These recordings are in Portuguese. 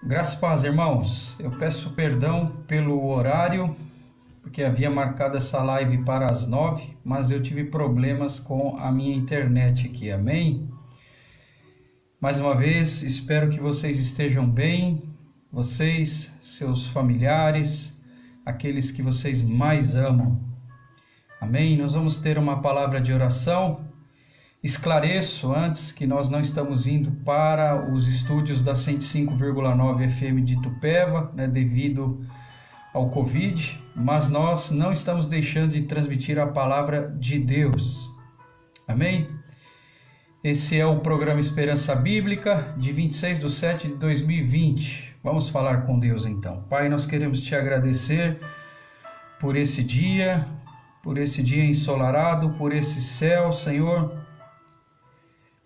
Graças e paz, irmãos. Eu peço perdão pelo horário, porque havia marcado essa live para as 9, mas eu tive problemas com a minha internet aqui, amém? Mais uma vez, espero que vocês estejam bem, vocês, seus familiares, aqueles que vocês mais amam, amém? Nós vamos ter uma palavra de oração. Esclareço antes que nós não estamos indo para os estúdios da 105,9 FM de Itupeva, devido ao Covid, mas nós não estamos deixando de transmitir a palavra de Deus. Amém? Esse é o programa Esperança Bíblica, de 26/7/2020. Vamos falar com Deus então. Pai, nós queremos te agradecer por esse dia ensolarado, por esse céu, Senhor.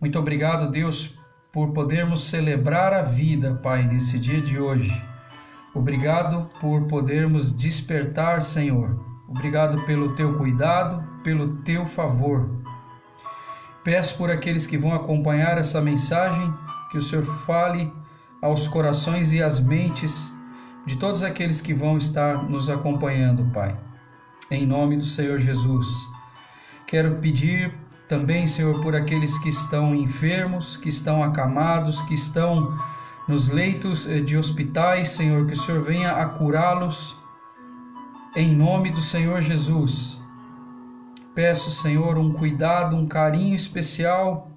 Muito obrigado, Deus, por podermos celebrar a vida, Pai, nesse dia de hoje. Obrigado por podermos despertar, Senhor. Obrigado pelo teu cuidado, pelo teu favor. Peço por aqueles que vão acompanhar essa mensagem, que o Senhor fale aos corações e às mentes de todos aqueles que vão estar nos acompanhando, Pai. Em nome do Senhor Jesus. Quero pedir também, Senhor, por aqueles que estão enfermos, que estão acamados, que estão nos leitos de hospitais, Senhor, que o Senhor venha a curá-los, em nome do Senhor Jesus. Peço, Senhor, um cuidado, um carinho especial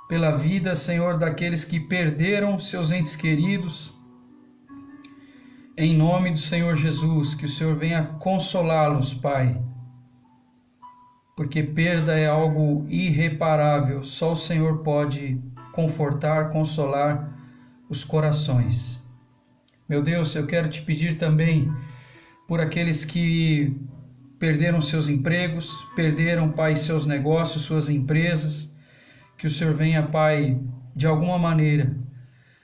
pela vida, Senhor, daqueles que perderam seus entes queridos, em nome do Senhor Jesus, que o Senhor venha consolá-los, Pai, porque perda é algo irreparável, só o Senhor pode confortar, consolar os corações. Meu Deus, eu quero te pedir também por aqueles que perderam seus empregos, perderam, Pai, seus negócios, suas empresas, que o Senhor venha, Pai, de alguma maneira,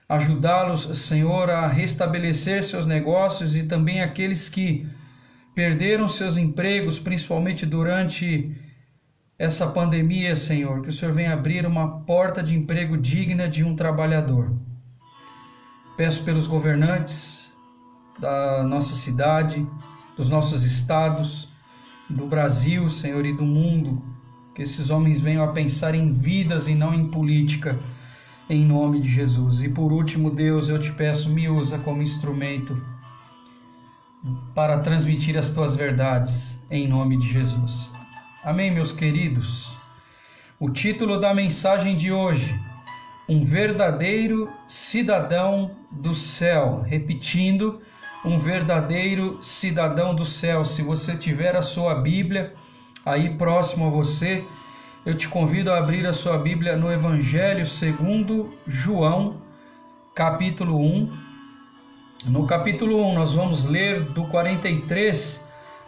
ajudá-los, Senhor, a restabelecer seus negócios e também aqueles que perderam seus empregos, principalmente durante essa pandemia, Senhor, que o Senhor venha abrir uma porta de emprego digna de um trabalhador. Peço pelos governantes da nossa cidade, dos nossos estados, do Brasil, Senhor, e do mundo, que esses homens venham a pensar em vidas e não em política, em nome de Jesus. E por último, Deus, eu te peço, me usa como instrumento para transmitir as tuas verdades, em nome de Jesus. Amém, meus queridos? O título da mensagem de hoje: um verdadeiro cidadão do céu. Repetindo, um verdadeiro cidadão do céu. Se você tiver a sua Bíblia aí próximo a você, eu te convido a abrir a sua Bíblia no Evangelho segundo João, capítulo 1. No capítulo 1, nós vamos ler do 43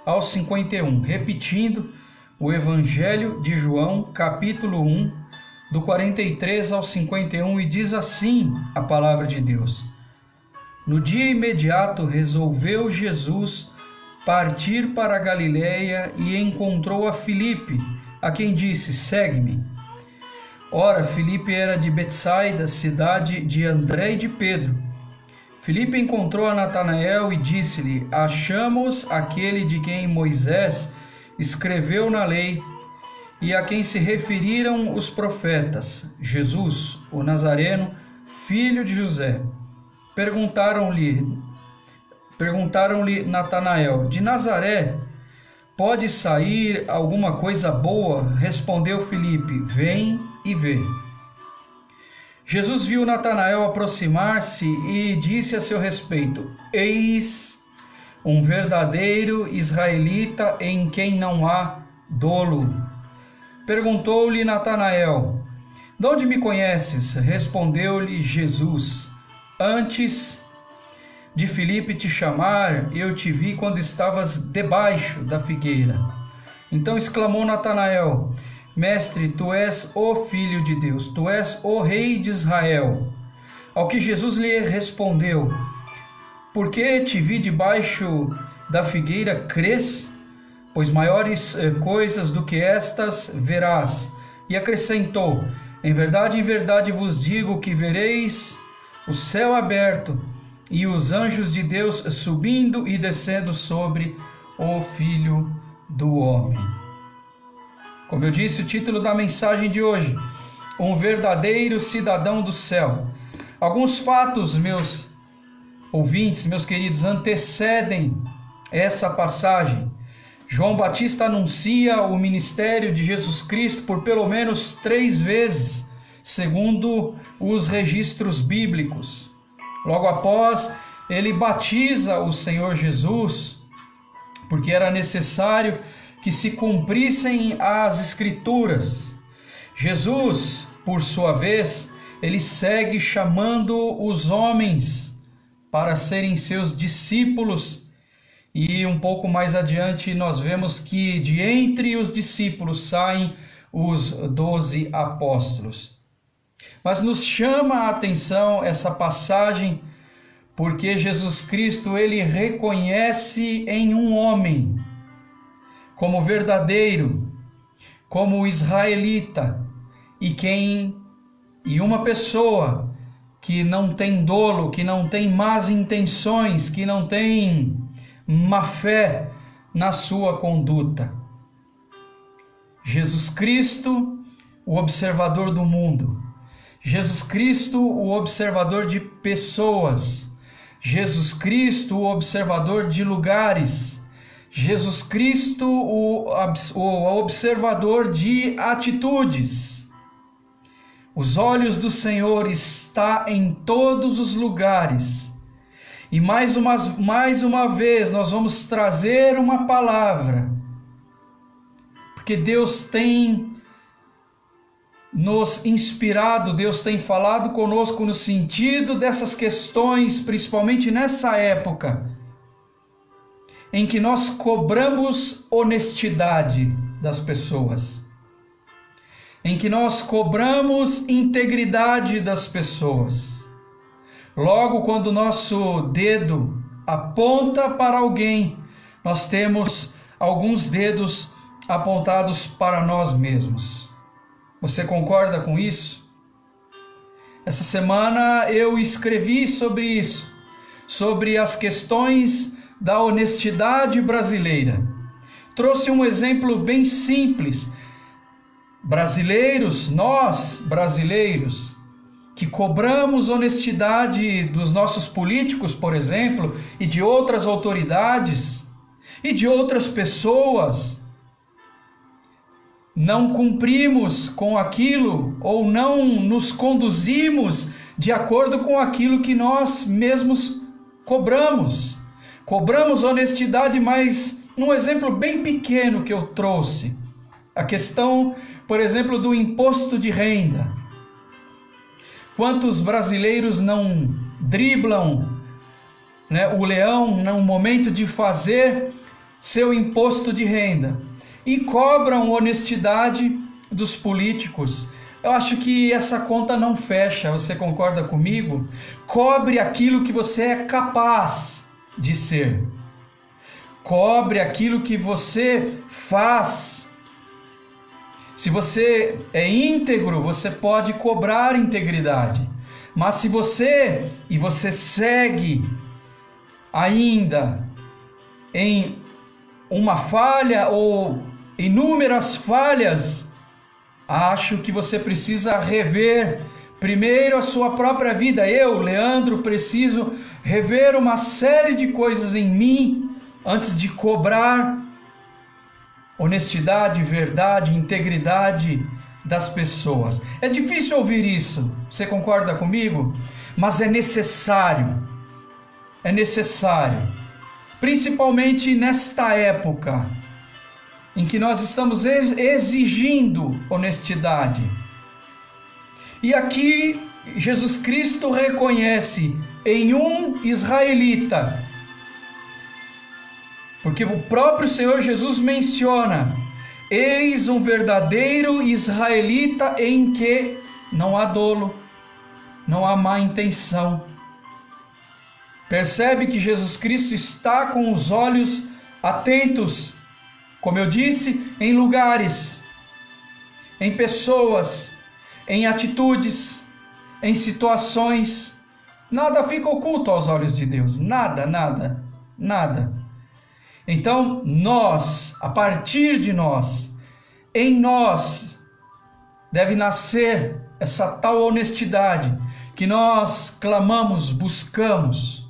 ao 51. Repetindo, o Evangelho de João, capítulo 1, do 43 ao 51, e diz assim a palavra de Deus. No dia imediato, resolveu Jesus partir para a Galiléia e encontrou a Filipe, a quem disse: segue-me. Ora, Filipe era de Betsaida, cidade de André e de Pedro. Filipe encontrou a Natanael e disse-lhe: achamos aquele de quem Moisés escreveu na lei e a quem se referiram os profetas, Jesus, o Nazareno, filho de José. Perguntaram-lhe Natanael: de Nazaré pode sair alguma coisa boa? Respondeu Filipe: vem e vê. Jesus viu Natanael aproximar-se e disse a seu respeito: eis um verdadeiro israelita em quem não há dolo. Perguntou-lhe Natanael: de onde me conheces? Respondeu-lhe Jesus: antes de Filipe te chamar, eu te vi quando estavas debaixo da figueira. Então exclamou Natanael: Mestre, tu és o Filho de Deus, tu és o Rei de Israel. Ao que Jesus lhe respondeu: porque te vi debaixo da figueira, crês? Pois maiores coisas do que estas verás. E acrescentou: em verdade vos digo que vereis o céu aberto e os anjos de Deus subindo e descendo sobre o Filho do Homem. Como eu disse, o título da mensagem de hoje: um verdadeiro cidadão do céu. Alguns fatos, meus ouvintes, meus queridos, antecedem essa passagem. João Batista anuncia o ministério de Jesus Cristo por pelo menos 3 vezes, segundo os registros bíblicos. Logo após, ele batiza o Senhor Jesus, porque era necessário que se cumprissem as Escrituras. Jesus, por sua vez, ele segue chamando os homens para serem seus discípulos, e um pouco mais adiante nós vemos que de entre os discípulos saem os 12 apóstolos. Mas nos chama a atenção essa passagem porque Jesus Cristo ele reconhece em um homem como verdadeiro, como israelita e uma pessoa que não tem dolo, que não tem más intenções, que não tem má fé na sua conduta. Jesus Cristo, o observador do mundo. Jesus Cristo, o observador de pessoas. Jesus Cristo, o observador de lugares. Jesus Cristo, o observador de atitudes. Os olhos do Senhor estão em todos os lugares. E mais uma vez nós vamos trazer uma palavra, porque Deus tem nos inspirado, Deus tem falado conosco no sentido dessas questões, principalmente nessa época em que nós cobramos honestidade das pessoas, em que nós cobramos integridade das pessoas. Logo, quando o nosso dedo aponta para alguém, nós temos alguns dedos apontados para nós mesmos. Você concorda com isso? Essa semana eu escrevi sobre isso, sobre as questões da honestidade brasileira. Trouxe um exemplo bem simples. Nós brasileiros, que cobramos honestidade dos nossos políticos, por exemplo, e de outras autoridades, e de outras pessoas, não cumprimos com aquilo ou não nos conduzimos de acordo com aquilo que nós mesmos cobramos. Cobramos honestidade, mas um exemplo bem pequeno que eu trouxe, a questão, por exemplo, do imposto de renda. Quantos brasileiros não driblam, o leão no momento de fazer seu imposto de renda e cobram honestidade dos políticos? Eu acho que essa conta não fecha, você concorda comigo? Cobre aquilo que você é capaz de ser. Cobre aquilo que você faz. Se você é íntegro, você pode cobrar integridade. Mas se você segue ainda em uma falha ou inúmeras falhas, acho que você precisa rever primeiro a sua própria vida. Eu, Leandro, preciso rever uma série de coisas em mim antes de cobrar honestidade, verdade, integridade das pessoas. É difícil ouvir isso, você concorda comigo? Mas é necessário, principalmente nesta época em que nós estamos exigindo honestidade. E aqui Jesus Cristo reconhece em um israelita, porque o próprio Senhor Jesus menciona: eis um verdadeiro israelita em que não há dolo, não há má intenção. Percebe que Jesus Cristo está com os olhos atentos, como eu disse, em lugares, em pessoas, em atitudes, em situações, Nada fica oculto aos olhos de Deus. Nada, nada, nada. Então, nós, a partir de nós, em nós, deve nascer essa tal honestidade que nós clamamos, buscamos.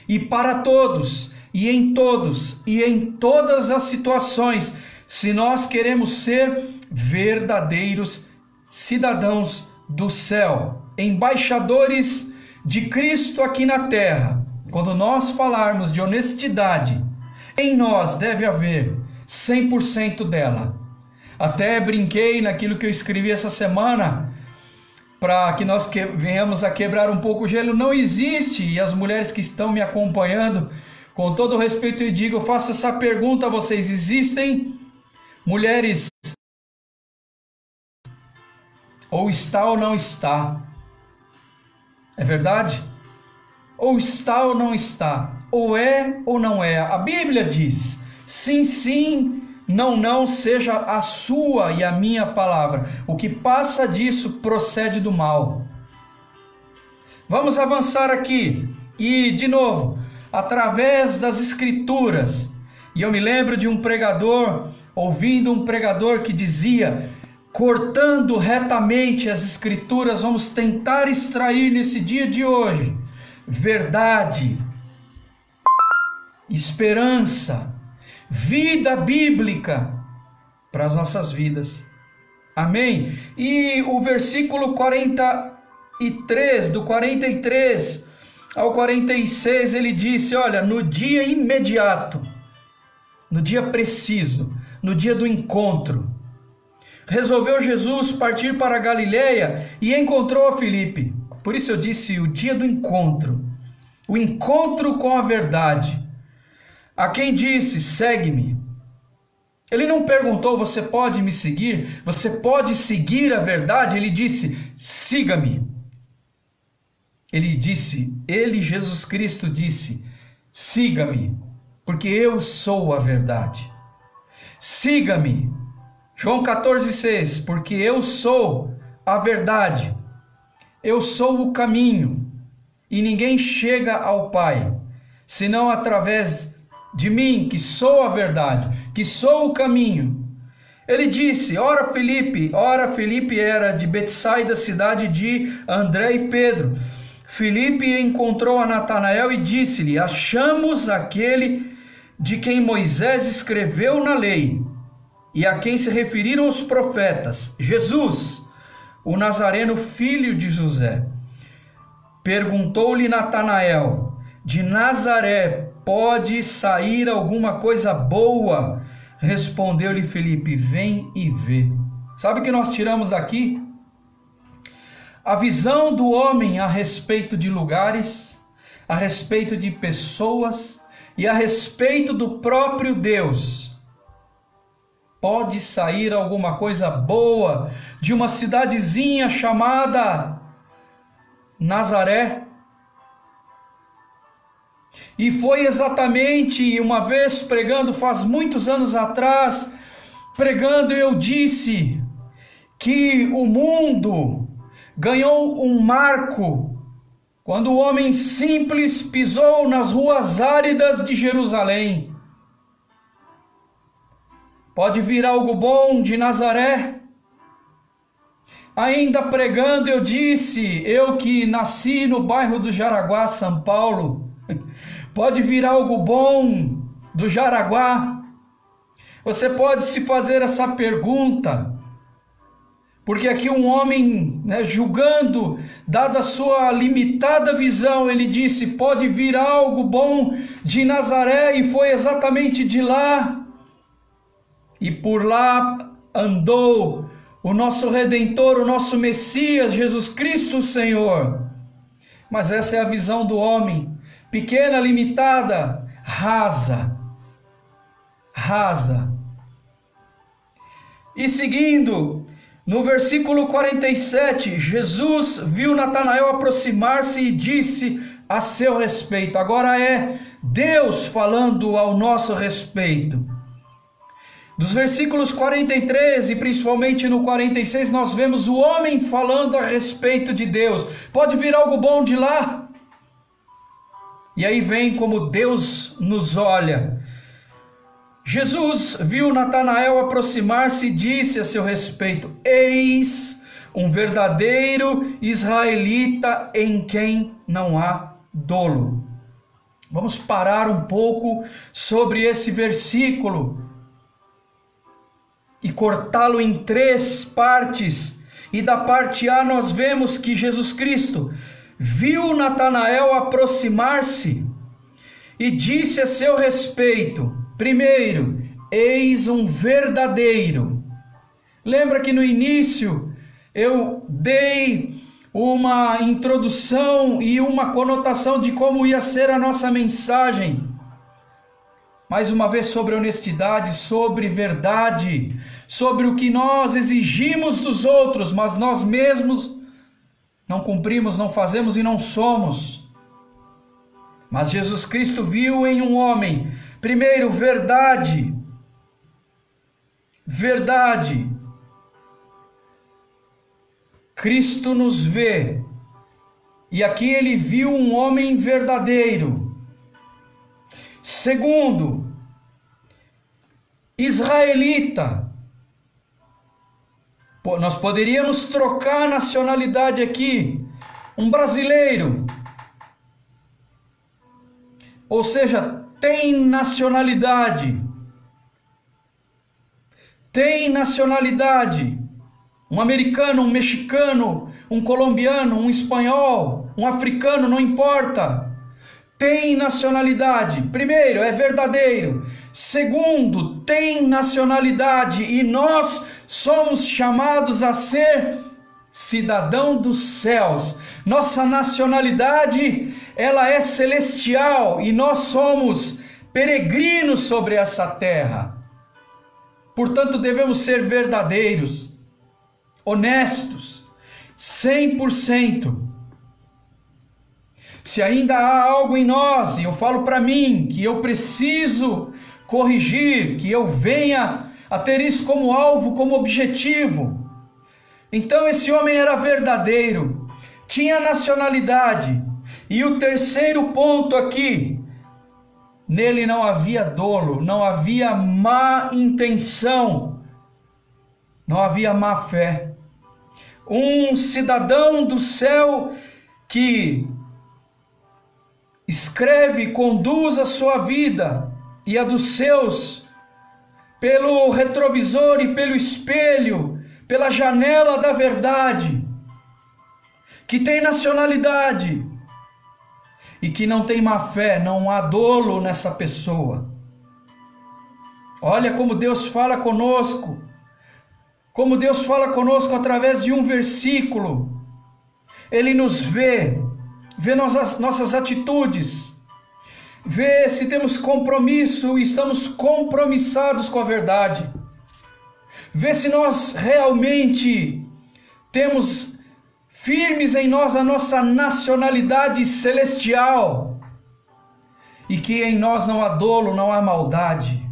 E para todos, e em todos, e em todas as situações, se nós queremos ser verdadeiros cidadãos do céu, embaixadores de Cristo aqui na terra, quando nós falarmos de honestidade, em nós deve haver 100% dela. Até brinquei naquilo que eu escrevi essa semana, para que nós venhamos a quebrar um pouco o gelo. Não existe, e as mulheres que estão me acompanhando, com todo o respeito eu digo, eu faço essa pergunta a vocês: existem mulheres ou está ou não está? É verdade? Ou está ou não está? Ou é ou não é? A Bíblia diz: sim, sim, não, não, seja a sua e a minha palavra. O que passa disso procede do mal. Vamos avançar aqui. E, de novo, através das Escrituras. E eu me lembro de um pregador, ouvindo um pregador que dizia: cortando retamente as Escrituras, vamos tentar extrair nesse dia de hoje verdade, esperança, vida bíblica para as nossas vidas. Amém? E o versículo 43, do 43 ao 46, ele disse: olha, no dia imediato, no dia preciso, no dia do encontro, resolveu Jesus partir para a Galileia e encontrou a Filipe. Por isso eu disse o dia do encontro, o encontro com a verdade. A quem disse: segue-me. Ele não perguntou: você pode me seguir? Você pode seguir a verdade? Ele disse: siga-me. Ele, Jesus Cristo, disse: siga-me, porque eu sou a verdade. Siga-me. João 14,6, porque eu sou a verdade, eu sou o caminho, e ninguém chega ao Pai, senão através de mim, que sou a verdade, que sou o caminho. Ele disse: ora Filipe era de Betsaida, cidade de André e Pedro. Filipe encontrou a Natanael e disse-lhe: achamos aquele de quem Moisés escreveu na lei, e a quem se referiram os profetas, Jesus, o Nazareno, filho de José. Perguntou-lhe Natanael: de Nazaré pode sair alguma coisa boa? Respondeu-lhe Filipe: vem e vê. Sabe o que nós tiramos daqui? A visão do homem a respeito de lugares, a respeito de pessoas e a respeito do próprio Deus. Pode sair alguma coisa boa de uma cidadezinha chamada Nazaré? E foi exatamente uma vez pregando, faz muitos anos atrás, pregando, eu disse que o mundo ganhou um marco quando o homem simples pisou nas ruas áridas de Jerusalém. Pode vir algo bom de Nazaré? Ainda pregando, eu disse, eu que nasci no bairro do Jaraguá, São Paulo, pode vir algo bom do Jaraguá? Você pode se fazer essa pergunta, porque aqui um homem, julgando, dada a sua limitada visão, ele disse, pode vir algo bom de Nazaré, e foi exatamente de lá. E por lá andou o nosso Redentor, o nosso Messias, Jesus Cristo, o Senhor. Mas essa é a visão do homem, pequena, limitada, rasa. E seguindo, no versículo 47, Jesus viu Natanael aproximar-se e disse a seu respeito. Agora é Deus falando ao nosso respeito. Dos versículos 43 e principalmente no 46, nós vemos o homem falando a respeito de Deus. Pode vir algo bom de lá? E aí vem como Deus nos olha. Jesus viu Natanael aproximar-se e disse a seu respeito: eis um verdadeiro israelita em quem não há dolo. Vamos parar um pouco sobre esse versículo e cortá-lo em 3 partes. E da parte A nós vemos que Jesus Cristo viu Natanael aproximar-se e disse a seu respeito: primeiro, eis um verdadeiro. Lembra que no início eu dei uma introdução e uma conotação de como ia ser a nossa mensagem. Mais uma vez sobre honestidade, sobre verdade, sobre o que nós exigimos dos outros, mas nós mesmos não cumprimos, não fazemos e não somos. Mas Jesus Cristo viu em um homem, primeiro, verdade. Verdade. Cristo nos vê, e aqui ele viu um homem verdadeiro. Segundo, israelita. Nós poderíamos trocar a nacionalidade aqui, um brasileiro. Ou seja, tem nacionalidade. Tem nacionalidade. Um americano, um mexicano, um colombiano, um espanhol, um africano, não importa. Tem nacionalidade. Primeiro, é verdadeiro. Segundo, tem nacionalidade. E nós somos chamados a ser cidadão dos céus. Nossa nacionalidade, ela é celestial. E nós somos peregrinos sobre essa terra. Portanto, devemos ser verdadeiros, honestos, 100%. Se ainda há algo em nós, e eu falo para mim, que eu preciso corrigir, que eu venha a ter isso como alvo, como objetivo. Então esse homem era verdadeiro, tinha nacionalidade. E o terceiro ponto aqui, nele não havia dolo, não havia má intenção, não havia má fé. Um cidadão do céu que escreve, conduz a sua vida e a dos seus pelo retrovisor e pelo espelho, pela janela da verdade, que tem nacionalidade e que não tem má fé, não há dolo nessa pessoa. Olha como Deus fala conosco, como Deus fala conosco através de um versículo. Ele nos vê nossas atitudes, vê se temos compromisso e estamos compromissados com a verdade, vê se nós realmente temos firmes em nós a nossa nacionalidade celestial e que em nós não há dolo, não há maldade.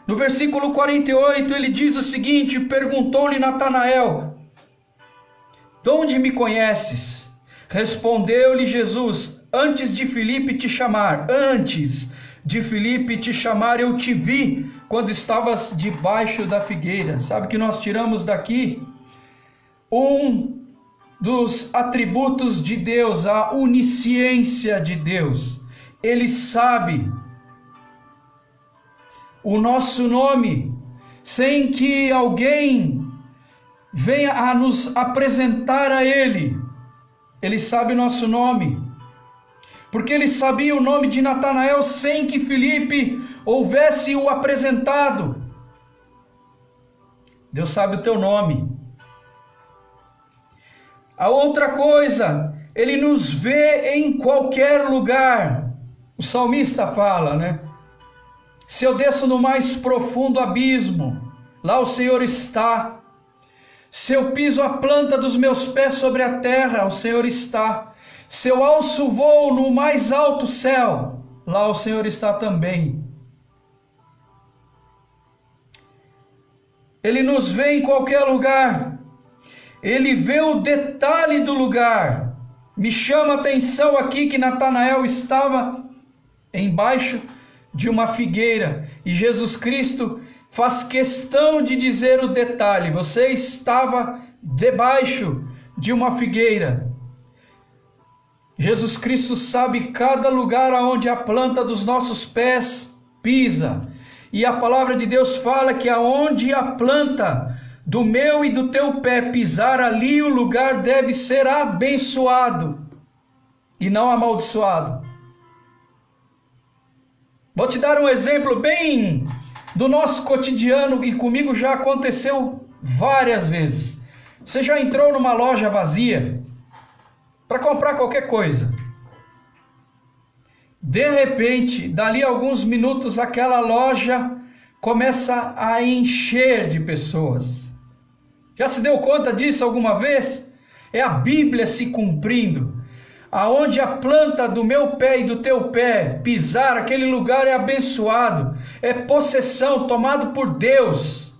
No versículo 48 ele diz o seguinte: perguntou-lhe Natanael: de onde me conheces? Respondeu-lhe Jesus: antes de Filipe te chamar, eu te vi quando estavas debaixo da figueira. Sabe que nós tiramos daqui um dos atributos de Deus, a onisciência de Deus. Ele sabe o nosso nome, sem que alguém venha a nos apresentar a Ele. Ele sabe o nosso nome, porque Ele sabia o nome de Natanael sem que Filipe houvesse o apresentado. Deus sabe o teu nome. A outra coisa, Ele nos vê em qualquer lugar. O salmista fala, né? Se eu desço no mais profundo abismo, lá o Senhor está. Se eu piso a planta dos meus pés sobre a terra, o Senhor está. Se eu alço voo no mais alto céu, lá o Senhor está também. Ele nos vê em qualquer lugar. Ele vê o detalhe do lugar. Me chama a atenção aqui que Natanael estava embaixo de uma figueira. E Jesus Cristo faz questão de dizer o detalhe. Você estava debaixo de uma figueira. Jesus Cristo sabe cada lugar aonde a planta dos nossos pés pisa. E a palavra de Deus fala que aonde a planta do meu e do teu pé pisar, ali o lugar deve ser abençoado e não amaldiçoado. Vou te dar um exemplo bem do nosso cotidiano e comigo já aconteceu várias vezes. Você já entrou numa loja vazia para comprar qualquer coisa. De repente, dali a alguns minutos, aquela loja começa a encher de pessoas. Já se deu conta disso alguma vez? É a Bíblia se cumprindo. Aonde a planta do meu pé e do teu pé pisar, aquele lugar é abençoado, é possessão, tomado por Deus.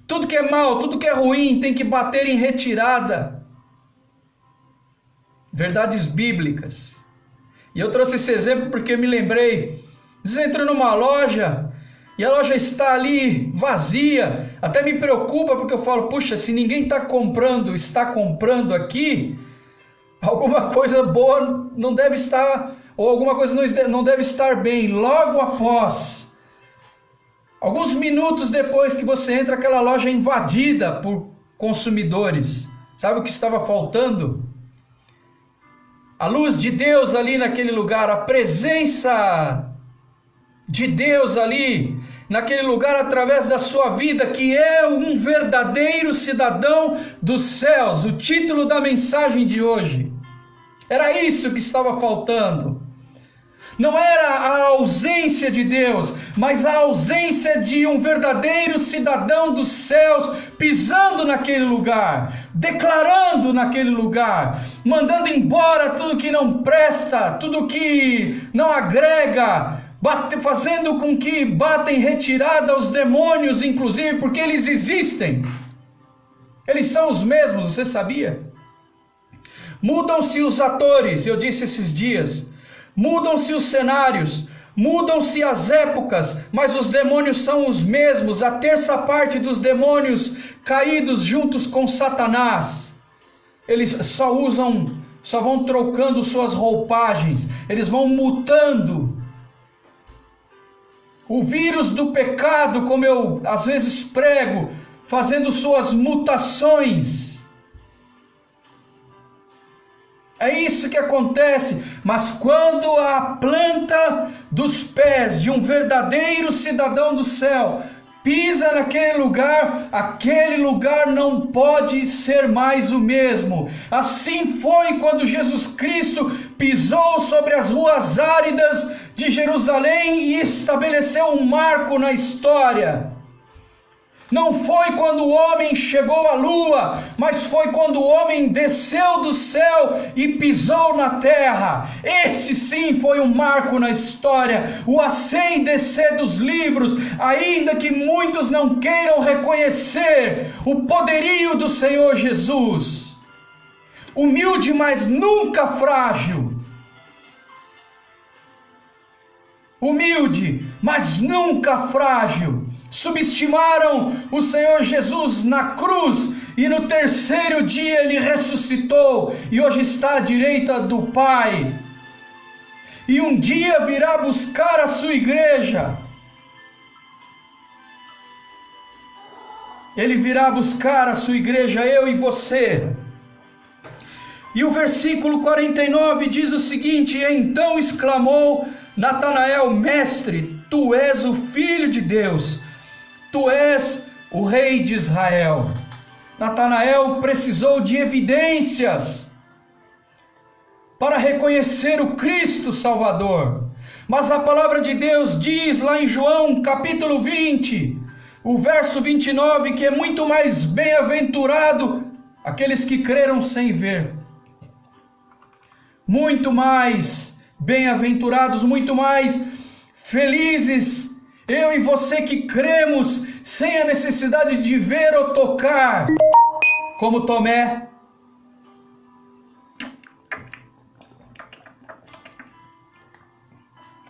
Tudo que é mal, tudo que é ruim tem que bater em retirada. Verdades bíblicas. E eu trouxe esse exemplo porque me lembrei. Você entra numa loja e a loja está ali vazia. Até me preocupa porque eu falo, puxa, se ninguém está comprando aqui, alguma coisa boa não deve estar, ou alguma coisa não deve estar bem. Logo após, alguns minutos depois que você entra, aquela loja é invadida por consumidores. Sabe o que estava faltando? A luz de Deus ali naquele lugar, a presença de Deus ali naquele lugar através da sua vida, que é um verdadeiro cidadão dos céus. O título da mensagem de hoje. Era isso que estava faltando. Não era a ausência de Deus, mas a ausência de um verdadeiro cidadão dos céus pisando naquele lugar, declarando naquele lugar, mandando embora tudo que não presta, tudo que não agrega, fazendo com que batem retirada os demônios, inclusive, porque eles existem. Eles são os mesmos, você sabia? Mudam-se os atores, eu disse esses dias. Mudam-se os cenários, mudam-se as épocas, mas os demônios são os mesmos. A terça parte dos demônios caídos juntos com Satanás, eles só vão trocando suas roupagens, eles vão mutando. O vírus do pecado, como eu às vezes prego, fazendo suas mutações. É isso que acontece, mas quando a planta dos pés de um verdadeiro cidadão do céu pisa naquele lugar, aquele lugar não pode ser mais o mesmo. Assim foi quando Jesus Cristo pisou sobre as ruas áridas de Jerusalém e estabeleceu um marco na história. Não foi quando o homem chegou à lua, mas foi quando o homem desceu do céu e pisou na terra. Esse sim foi um marco na história, o ascender e descer dos livros, ainda que muitos não queiram reconhecer o poderio do Senhor Jesus. Humilde, mas nunca frágil. Humilde, mas nunca frágil. Subestimaram o Senhor Jesus na cruz e no terceiro dia ele ressuscitou e hoje está à direita do Pai. E um dia virá buscar a sua igreja. Ele virá buscar a sua igreja, eu e você. E o versículo 49 diz o seguinte: então exclamou Natanael, mestre, tu és o Filho de Deus. Tu és o Rei de Israel. Natanael precisou de evidências para reconhecer o Cristo Salvador. Mas a palavra de Deus diz lá em João capítulo 20, o verso 29, que é muito mais bem-aventurado aqueles que creram sem ver. Muito mais bem-aventurados, muito mais felizes Eu e você que cremos sem a necessidade de ver ou tocar, como Tomé.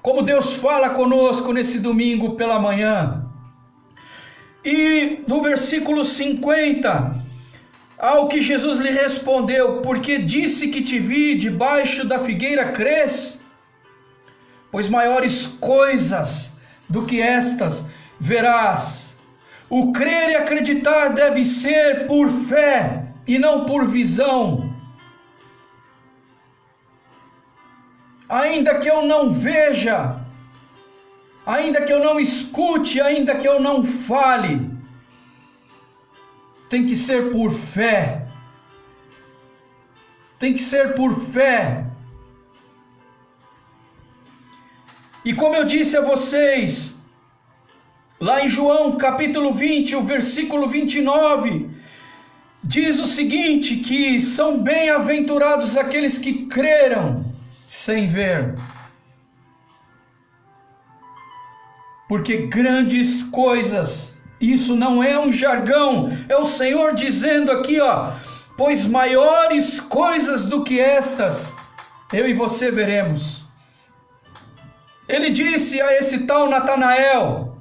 Como Deus fala conosco nesse domingo pela manhã. E no versículo 50, ao que Jesus lhe respondeu: porque disse que te vi debaixo da figueira, crês? Pois maiores coisas do que estas verás. O crer e acreditar deve ser por fé e não por visão. Ainda que eu não veja, ainda que eu não escute, ainda que eu não fale, tem que ser por fé. Tem que ser por fé. E como eu disse a vocês, lá em João capítulo 20, o versículo 29, diz o seguinte, que são bem-aventurados aqueles que creram sem ver. Porque grandes coisas, isso não é um jargão, é o Senhor dizendo aqui, pois maiores coisas do que estas, eu e você veremos. Ele disse a esse tal Natanael,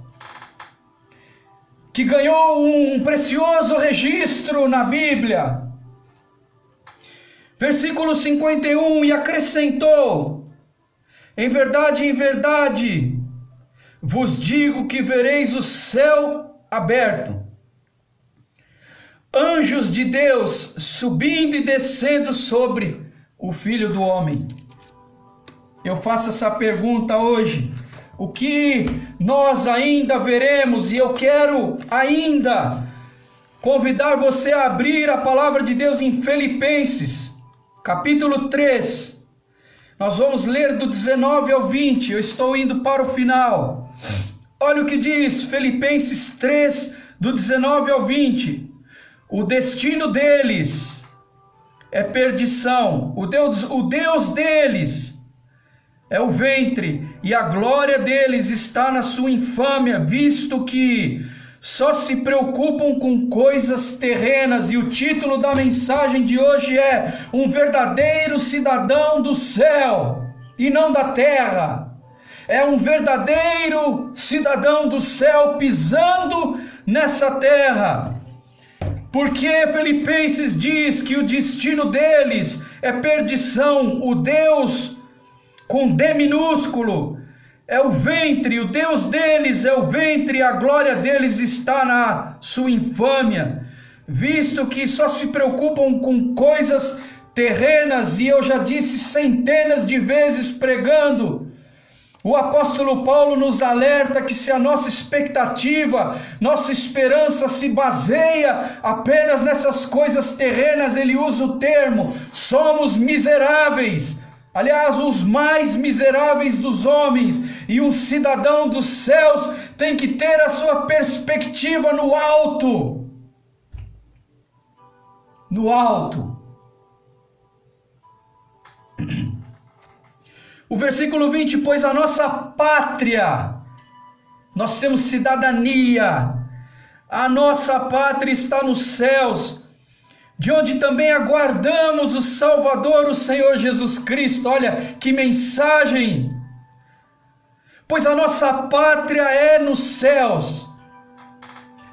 que ganhou um precioso registro na Bíblia, versículo 51, e acrescentou: em verdade, vos digo que vereis o céu aberto, anjos de Deus subindo e descendo sobre o Filho do Homem. Eu faço essa pergunta hoje: o que nós ainda veremos? E eu quero ainda convidar você a abrir a palavra de Deus em Filipenses, capítulo 3. Nós vamos ler do 19 ao 20, eu estou indo para o final. Olha o que diz Filipenses 3, do 19 ao 20. O destino deles é perdição, o Deus deles é o ventre, e a glória deles está na sua infâmia, visto que só se preocupam com coisas terrenas. E o título da mensagem de hoje é: um verdadeiro cidadão do céu e não da terra. É um verdadeiro cidadão do céu pisando nessa terra. Porque Filipenses diz que o destino deles é perdição, o Deus com D minúsculo é o ventre, o Deus deles é o ventre, a glória deles está na sua infâmia, visto que só se preocupam com coisas terrenas. E eu já disse centenas de vezes pregando, o apóstolo Paulo nos alerta que se a nossa expectativa, nossa esperança se baseia apenas nessas coisas terrenas, ele usa o termo: somos miseráveis. Aliás, os mais miseráveis dos homens. E um cidadão dos céus tem que ter a sua perspectiva no alto. No alto. O versículo 20, pois a nossa pátria, nós temos cidadania, a nossa pátria está nos céus, de onde também aguardamos o Salvador, o Senhor Jesus Cristo. Olha que mensagem! Pois a nossa pátria é nos céus.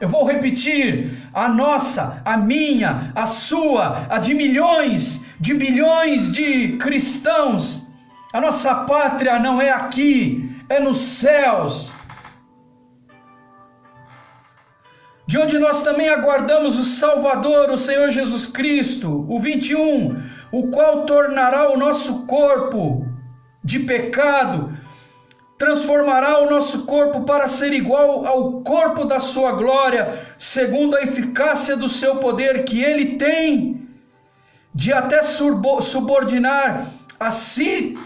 Eu vou repetir: a nossa, a minha, a sua, a de milhões, de bilhões de cristãos. A nossa pátria não é aqui, é nos céus, de onde nós também aguardamos o Salvador, o Senhor Jesus Cristo. O 21, o qual tornará o nosso corpo de pecado, transformará o nosso corpo para ser igual ao corpo da sua glória, segundo a eficácia do seu poder, que ele tem de até subordinar a si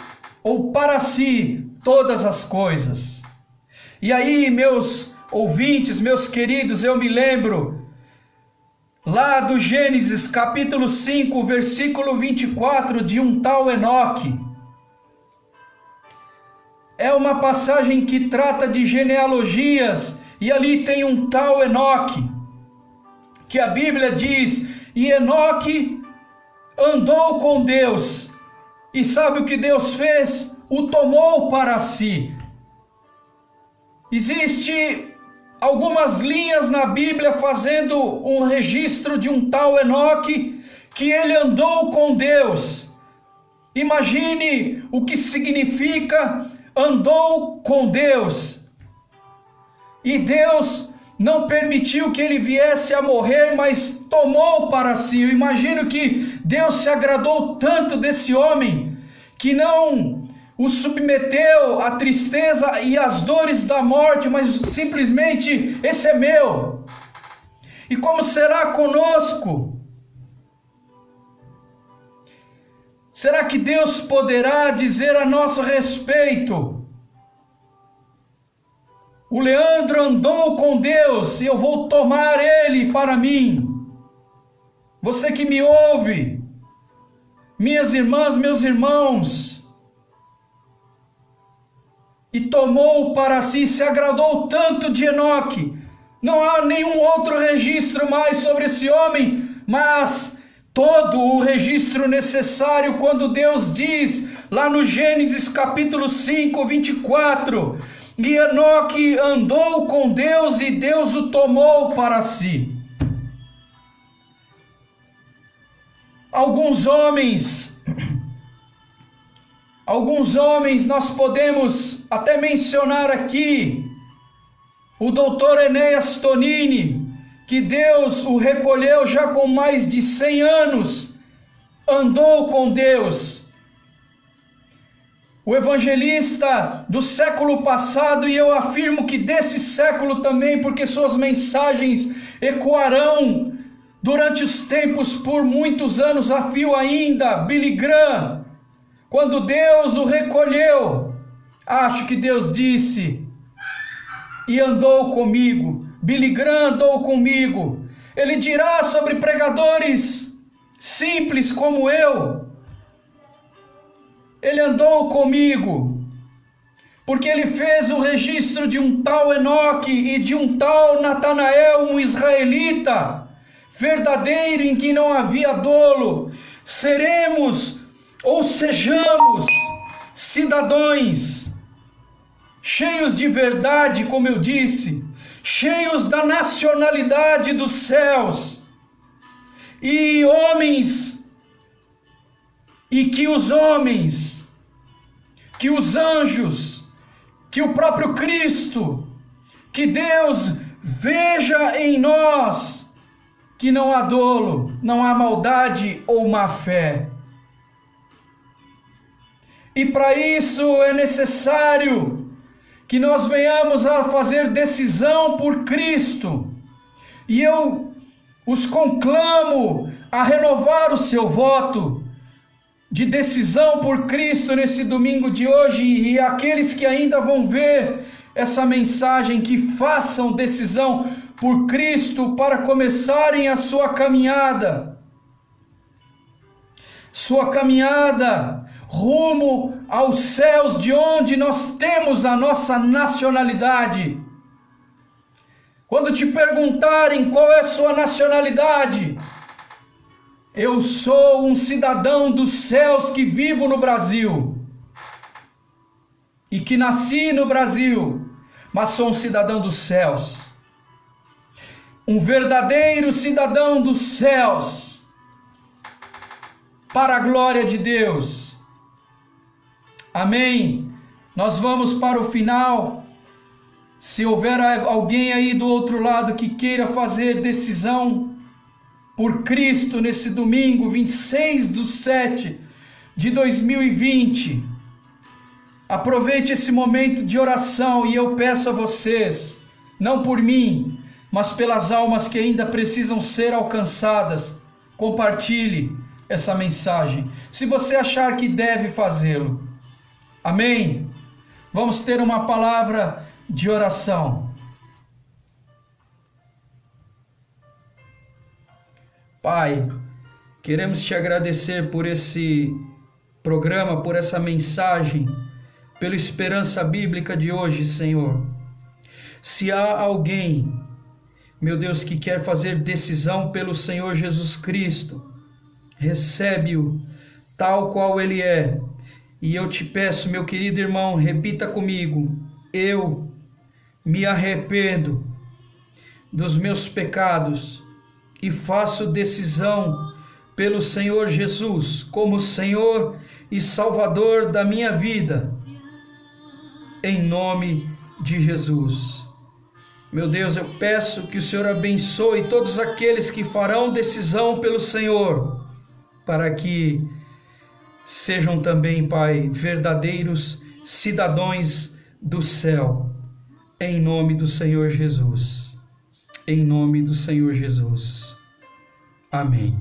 ou para si todas as coisas. E aí, meus ouvintes, meus queridos, eu me lembro lá do Gênesis capítulo 5, versículo 24, de um tal Enoque, é uma passagem que trata de genealogias, e ali tem um tal Enoque, que a Bíblia diz, e Enoque andou com Deus, e sabe o que Deus fez? O tomou para si. Existe algumas linhas na Bíblia fazendo um registro de um tal Enoque, que ele andou com Deus. Imagine o que significa andou com Deus. E Deus não permitiu que ele viesse a morrer, mas tomou para si. Eu imagino que Deus se agradou tanto desse homem, que não o submeteu à tristeza e às dores da morte, mas simplesmente, esse é meu. E como será conosco? Será que Deus poderá dizer a nosso respeito: o Leandro andou com Deus e eu vou tomar ele para mim? Você que me ouve, minhas irmãs, meus irmãos, e tomou para si, se agradou tanto de Enoque. Não há nenhum outro registro mais sobre esse homem, mas todo o registro necessário quando Deus diz, lá no Gênesis capítulo 5, 24, e Enoque andou com Deus e Deus o tomou para si. Alguns homens nós podemos até mencionar aqui, o doutor Enéas Tonini, que Deus o recolheu já com mais de 100 anos, andou com Deus. O evangelista do século passado, e eu afirmo que desse século também, porque suas mensagens ecoarão durante os tempos por muitos anos a fio ainda, Billy Graham, quando Deus o recolheu, acho que Deus disse, e andou comigo. Billy Graham andou comigo. Ele dirá sobre pregadores simples como eu. Ele andou comigo, porque ele fez o registro de um tal Enoque e de um tal Natanael, um israelita, verdadeiro, em que não havia dolo. Seremos ou sejamos cidadãos cheios de verdade, como eu disse, cheios da nacionalidade dos céus, e homens, e que os homens, que os anjos, que o próprio Cristo, que Deus veja em nós que não há dolo, não há maldade ou má fé. E para isso é necessário que nós venhamos a fazer decisão por Cristo. E eu os conclamo a renovar o seu voto de decisão por Cristo nesse domingo de hoje, e aqueles que ainda vão ver essa mensagem, que façam decisão por Cristo para começarem a sua caminhada rumo aos céus, de onde nós temos a nossa nacionalidade. Quando te perguntarem qual é a sua nacionalidade, eu sou um cidadão dos céus que vivo no Brasil e que nasci no Brasil, mas sou um cidadão dos céus, um verdadeiro cidadão dos céus, para a glória de Deus. Amém. Nós vamos para o final. Se houver alguém aí do outro lado que queira fazer decisão por Cristo nesse domingo, 26/7/2020, aproveite esse momento de oração, e eu peço a vocês, não por mim, mas pelas almas que ainda precisam ser alcançadas, compartilhe essa mensagem, se você achar que deve fazê-lo. Amém? Vamos ter uma palavra de oração. Pai, queremos te agradecer por esse programa, por essa mensagem, pela esperança bíblica de hoje, Senhor. Se há alguém, meu Deus, que quer fazer decisão pelo Senhor Jesus Cristo, recebe-o tal qual ele é. E eu te peço, meu querido irmão, repita comigo: eu me arrependo dos meus pecados e faço decisão pelo Senhor Jesus como Senhor e Salvador da minha vida, em nome de Jesus. Meu Deus, eu peço que o Senhor abençoe todos aqueles que farão decisão pelo Senhor, para que sejam também, Pai, verdadeiros cidadãos do céu, em nome do Senhor Jesus. Em nome do Senhor Jesus. Amém.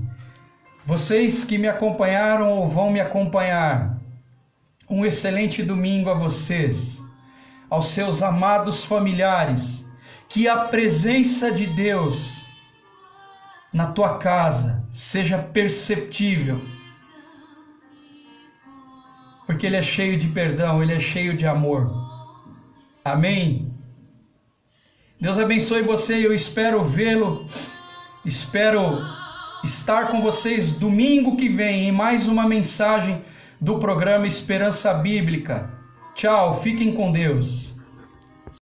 Vocês que me acompanharam ou vão me acompanhar, um excelente domingo a vocês, aos seus amados familiares. Que a presença de Deus na tua casa seja perceptível, porque Ele é cheio de perdão, Ele é cheio de amor. Amém? Deus abençoe você e eu espero vê-lo, espero estar com vocês domingo que vem em mais uma mensagem do programa Esperança Bíblica. Tchau, fiquem com Deus.